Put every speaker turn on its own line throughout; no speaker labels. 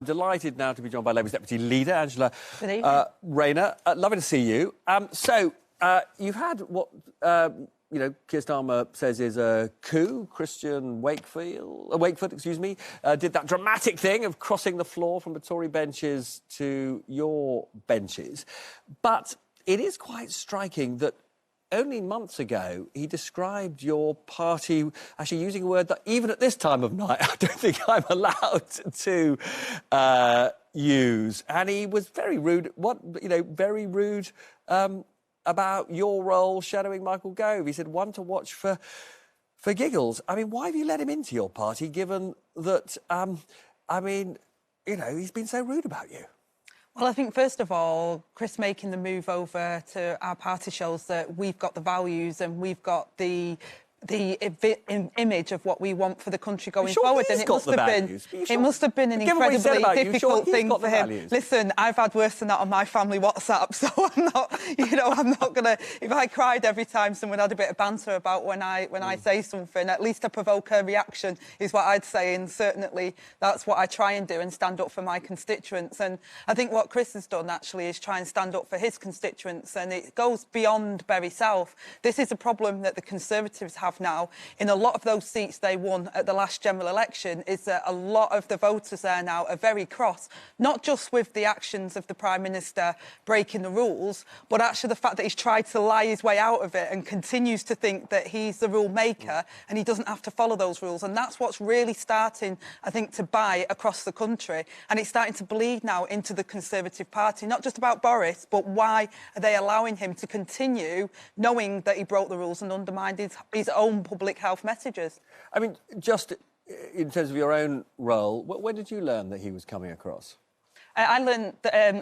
Delighted now to be joined by Labour's Deputy Leader, Angela
Rayner.
Lovely to see you. You've had what, Keir Starmer says is a coup. Christian Wakefoot, excuse me, did that dramatic thing of crossing the floor from the Tory benches to your benches. But it is quite striking that only months ago, he described your party actually using a word that even at this time of night, I don't think I'm allowed to use. And he was very rude, about your role shadowing Michael Gove. He said, one to watch for giggles. I mean, why have you let him into your party, given that, he's been so rude about you?
Well, I think, first of all, Chris making the move over to our party shows that we've got the values and we've got the image of what we want for the country going forward, and it must have been an incredibly difficult thing for him. Listen, I've had worse than that on my family WhatsApp, so I'm not gonna. If I cried every time someone had a bit of banter about when I say something, at least I provoke a reaction, is what I'd say, and certainly that's what I try and do, and stand up for my constituents. And I think what Chris has done actually is try and stand up for his constituents, and it goes beyond Bury South. This is a problem that the Conservatives have now in a lot of those seats they won at the last general election, is that a lot of the voters there now are very cross, not just with the actions of the Prime Minister breaking the rules, but actually the fact that he's tried to lie his way out of it and continues to think that he's the rule maker and he doesn't have to follow those rules. And that's what's really starting, I think, to bite across the country, and it's starting to bleed now into the Conservative Party, not just about Boris, but why are they allowing him to continue knowing that he broke the rules and undermined his own public health messages.
I mean, just in terms of your own role, when did you learn that he was coming across?
I learned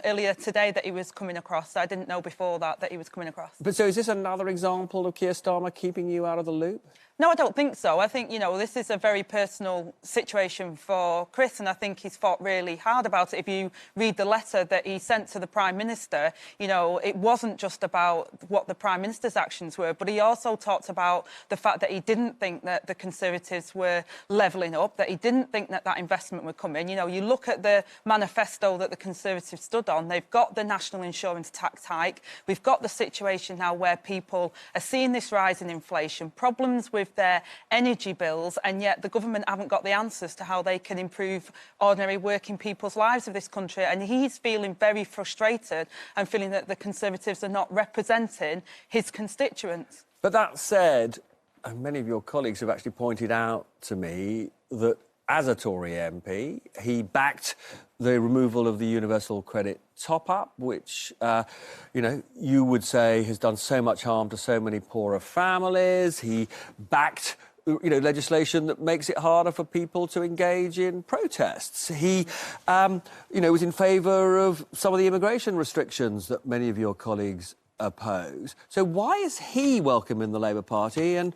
earlier today that he was coming across. I didn't know before that he was coming across.
But so is this another example of Keir Starmer keeping you out of the loop?
No, I don't think so. I think, this is a very personal situation for Chris, and I think he's fought really hard about it. If you read the letter that he sent to the Prime Minister, it wasn't just about what the Prime Minister's actions were, but he also talked about the fact that he didn't think that the Conservatives were levelling up, that he didn't think that investment would come in. You look at the manifesto that the Conservatives stood on, they've got the national insurance tax hike, we've got the situation now where people are seeing this rise in inflation, problems with their energy bills, and yet the government haven't got the answers to how they can improve ordinary working people's lives of this country. And he's feeling very frustrated and feeling that the Conservatives are not representing his constituents.
But that said, many of your colleagues have actually pointed out to me that as a Tory MP, he backed the removal of the universal credit top-up, which, you would say has done so much harm to so many poorer families. He backed, legislation that makes it harder for people to engage in protests. He, was in favour of some of the immigration restrictions that many of your colleagues oppose. So why is he welcome in the Labour Party and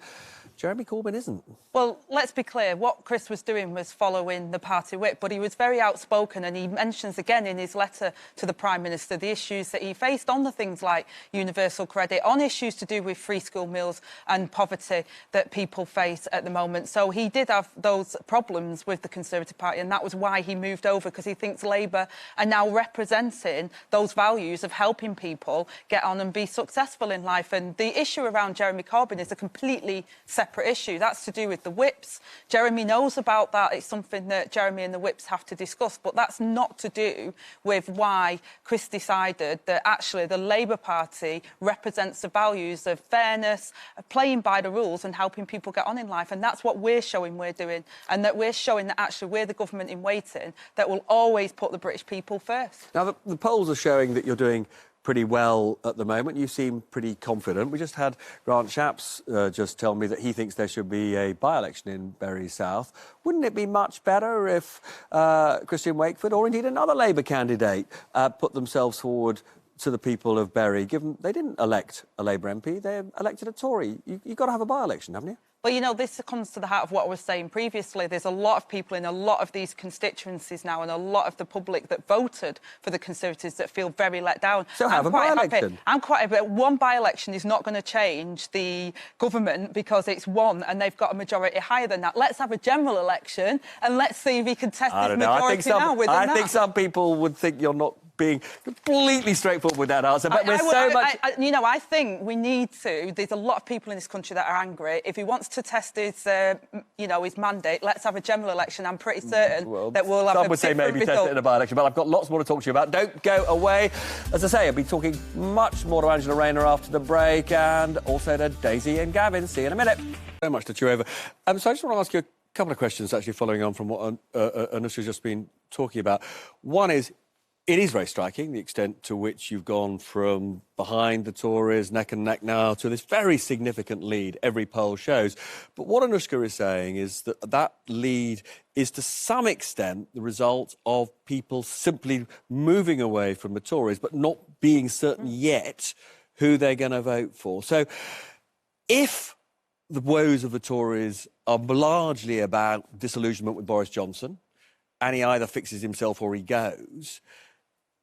Jeremy Corbyn isn't?
Well, let's be clear. What Chris was doing was following the party whip, but he was very outspoken, and he mentions again in his letter to the Prime Minister the issues that he faced on the things like universal credit, on issues to do with free school meals and poverty that people face at the moment. So he did have those problems with the Conservative Party, and that was why he moved over, because he thinks Labour are now representing those values of helping people get on and be successful in life. And the issue around Jeremy Corbyn is a completely separate issue. That's to do with the whips. Jeremy knows about that. It's something that Jeremy and the whips have to discuss, but that's not to do with why Chris decided that actually the Labour Party represents the values of fairness, of playing by the rules and helping people get on in life. And that's what we're showing we're doing, and that we're showing that actually we're the government in waiting that will always put the British people first.
Now, the polls are showing that you're doing pretty well at the moment. You seem pretty confident. We just had Grant Shapps just tell me that he thinks there should be a by-election in Bury South. Wouldn't it be much better if Christian Wakefoot, or indeed another Labour candidate, put themselves forward to the people of Bury, given they didn't elect a Labour MP, they elected a Tory? You've got to have a by-election, haven't you?
Well, you know, this comes to the heart of what I was saying previously. There's a lot of people in a lot of these constituencies now and a lot of the public that voted for the Conservatives that feel very let down.
So have a by-election.
I'm quite happy. One by-election is not going to change the government because it's one and they've got a majority higher than that. Let's have a general election and let's see if we can test this majority now within that.
I think some people would think you're not being completely straightforward with that answer, but
you know, I think we need to. There's a lot of people in this country that are angry. If he wants to test his, you know, his mandate, let's have a general election. I'm pretty certain that we'll have.
Some would say maybe test it in a by-election, but I've got lots more to talk to you about. Don't go away. As I say, I'll be talking much more to Angela Rayner after the break, and also to Daisy and Gavin. See you in a minute. So much to chew over. So I just want to ask you a couple of questions, actually, following on from what Anusha's just been talking about. One is, it is very striking, the extent to which you've gone from behind the Tories, neck and neck now, to this very significant lead every poll shows. But what Anushka is saying is that that lead is to some extent the result of people simply moving away from the Tories, but not being certain yet who they're going to vote for. So if the woes of the Tories are largely about disillusionment with Boris Johnson, and he either fixes himself or he goes,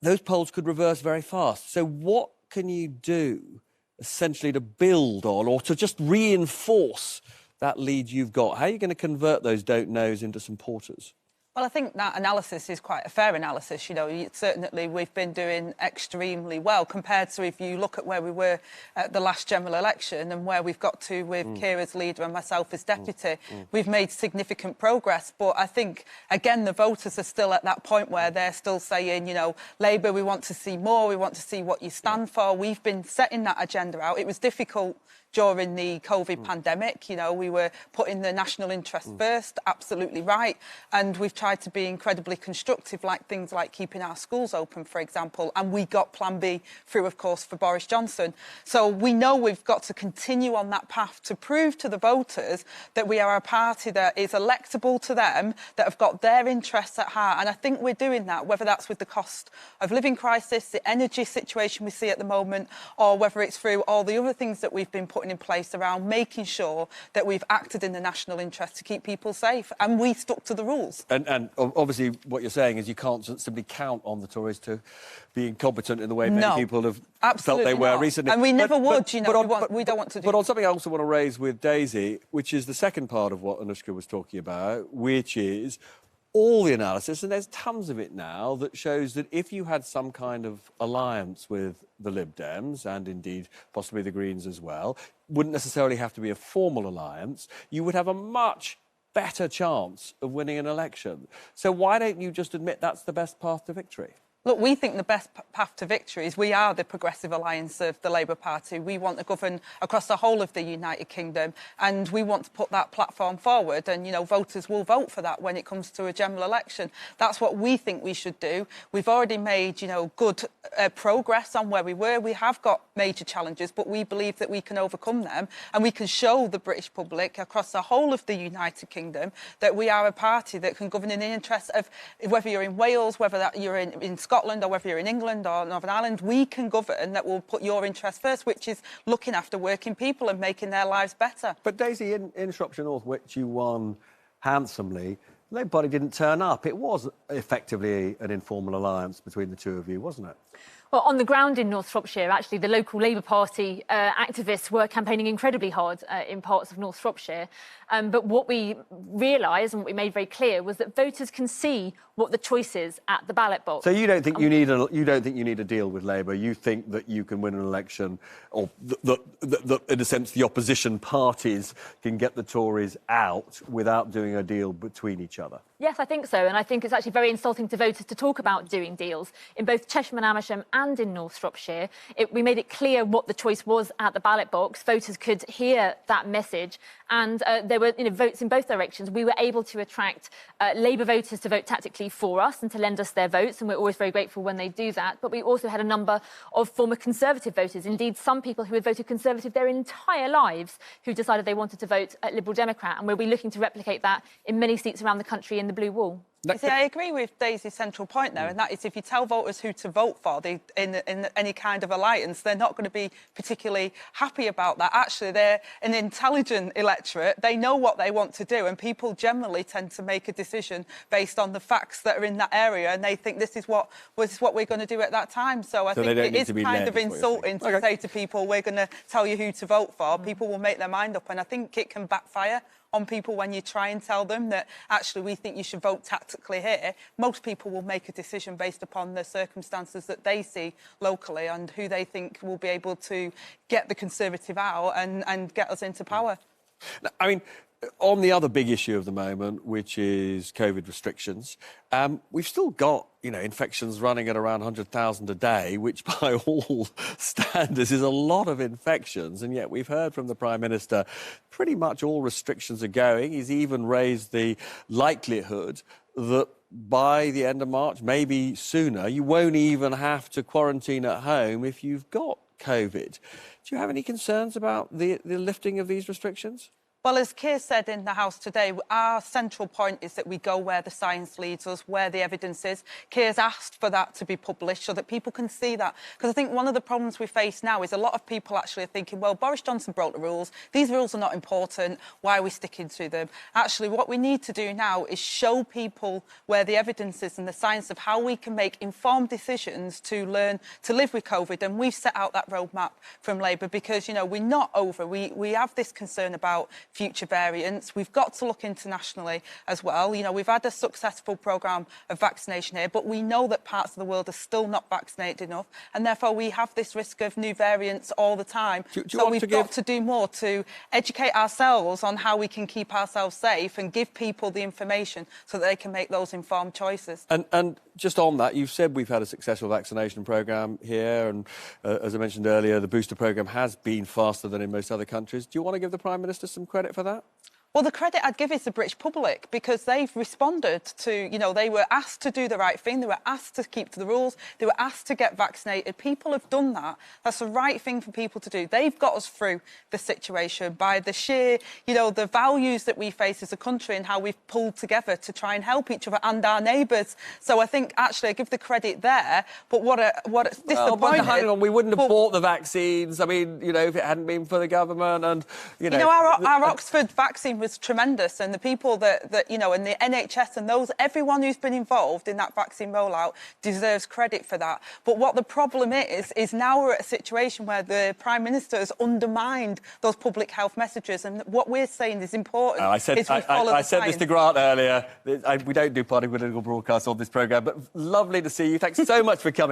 those polls could reverse very fast. So what can you do, essentially, to build on or to just reinforce that lead you've got? How are you going to convert those don't-knows into some porters?
Well, I think that analysis is quite a fair analysis. You know, certainly we've been doing extremely well compared to if you look at where we were at the last general election and where we've got to with Keir as leader and myself as deputy. We've made significant progress. But I think, again, the voters are still at that point where they're still saying, you know, Labour, we want to see more, we want to see what you stand for. We've been setting that agenda out. It was difficult during the COVID pandemic. You know, we were putting the national interest first, absolutely right. And we've tried to be incredibly constructive, like things like keeping our schools open, for example. And we got Plan B through, of course, for Boris Johnson. So we know we've got to continue on that path to prove to the voters that we are a party that is electable to them, that have got their interests at heart. And I think we're doing that, whether that's with the cost of living crisis, the energy situation we see at the moment, or whether it's through all the other things that we've been putting in place around making sure that we've acted in the national interest to keep people safe, and we stuck to the rules.
And obviously what you're saying is you can't simply count on the Tories to be incompetent in the way many people have felt they were recently.
And we never would, you know, we don't want to do
But on something I also want to raise with Daisy, which is the second part of what Anushka was talking about, which is all the analysis, and there's tons of it now, that shows that if you had some kind of alliance with the Lib Dems, and indeed possibly the Greens as well, wouldn't necessarily have to be a formal alliance, you would have a much better chance of winning an election. So why don't you just admit that's the best path to victory?
Look, we think the best path to victory is we are the Progressive Alliance of the Labour Party. We want to govern across the whole of the United Kingdom, and we want to put that platform forward. And, you know, voters will vote for that when it comes to a general election. That's what we think we should do. We've already made, you know, good progress on where we were. We have got major challenges, but we believe that we can overcome them, and we can show the British public across the whole of the United Kingdom that we are a party that can govern in the interests of, whether you're in Wales, whether that you're in Scotland, or whether you're in England or Northern Ireland, we can govern that will put your interests first, which is looking after working people and making their lives better.
But Daisy, in Shropshire North, which you won handsomely, the Labour Party didn't turn up. It was effectively an informal alliance between the two of you, wasn't it?
Well, on the ground in North Shropshire, actually, the local Labour Party activists were campaigning incredibly hard in parts of North Shropshire. But what we realised and what we made very clear was that voters can see what the choice is at the ballot box.
So you don't think you need a deal with Labour? You think that you can win an election, or that in a sense the opposition parties can get the Tories out without doing a deal between each other?
Yes, I think so, and I think it's actually very insulting to voters to talk about doing deals. In both Chesham and Amersham and in North Shropshire, we made it clear what the choice was at the ballot box. Voters could hear that message, and there were votes in both directions. We were able to attract Labour voters to vote tactically for us and to lend us their votes, and we're always very grateful when they do that. But we also had a number of former Conservative voters, indeed some people who had voted Conservative their entire lives, who decided they wanted to vote Liberal Democrat, and we'll be looking to replicate that in many seats around the country in the Blue Wall.
You see, I agree with Daisy's central point there, and that is if you tell voters who to vote for in any kind of alliance, they're not going to be particularly happy about that. Actually, they're an intelligent electorate. They know what they want to do, and people generally tend to make a decision based on the facts that are in that area, and they think this is what we're going to do at that time. So I think it is kind of insulting to say to people, we're going to tell you who to vote for. People will make their mind up, and I think it can backfire on people when you try and tell them that actually we think you should vote tactically here. Most people will make a decision based upon the circumstances that they see locally and who they think will be able to get the Conservative out and get us into power.
I mean, on the other big issue of the moment, which is COVID restrictions, we've still got, infections running at around 100,000 a day, which by all standards is a lot of infections. And yet we've heard from the Prime Minister pretty much all restrictions are going. He's even raised the likelihood that by the end of March, maybe sooner, you won't even have to quarantine at home if you've got COVID. Do you have any concerns about the lifting of these restrictions?
Well, as Keir said in the House today, our central point is that we go where the science leads us, where the evidence is. Keir's asked for that to be published so that people can see that. Because I think one of the problems we face now is a lot of people actually are thinking, well, Boris Johnson broke the rules. These rules are not important. Why are we sticking to them? Actually, what we need to do now is show people where the evidence is and the science of how we can make informed decisions to learn to live with COVID. And we've set out that roadmap from Labour because, we're not over. We have this concern about future variants. We've got to look internationally as well. We've had a successful programme of vaccination here, but we know that parts of the world are still not vaccinated enough, and therefore we have this risk of new variants all the time. So we've got to do more to educate ourselves on how we can keep ourselves safe and give people the information so that they can make those informed choices.
And just on that, you've said we've had a successful vaccination programme here, and as I mentioned earlier, the booster programme has been faster than in most other countries. Do you want to give the Prime Minister some credit for that?
Well, the credit I'd give is the British public because they've responded to, they were asked to do the right thing. They were asked to keep to the rules. They were asked to get vaccinated. People have done that. That's the right thing for people to do. They've got us through the situation by the sheer, the values that we face as a country and how we've pulled together to try and help each other and our neighbours. So I think, actually, I give the credit there. But what's disappointing...
But hang on, we wouldn't have bought the vaccines. I mean, if it hadn't been for the government and,
our Oxford vaccine was tremendous, and the people that and the NHS and everyone who's been involved in that vaccine rollout deserves credit for that. But what the problem is now we're at a situation where the Prime Minister has undermined those public health messages, and what we're saying is important.
I said this to Grant earlier. We don't do party political broadcasts on this programme, but lovely to see you. Thanks so much for coming on.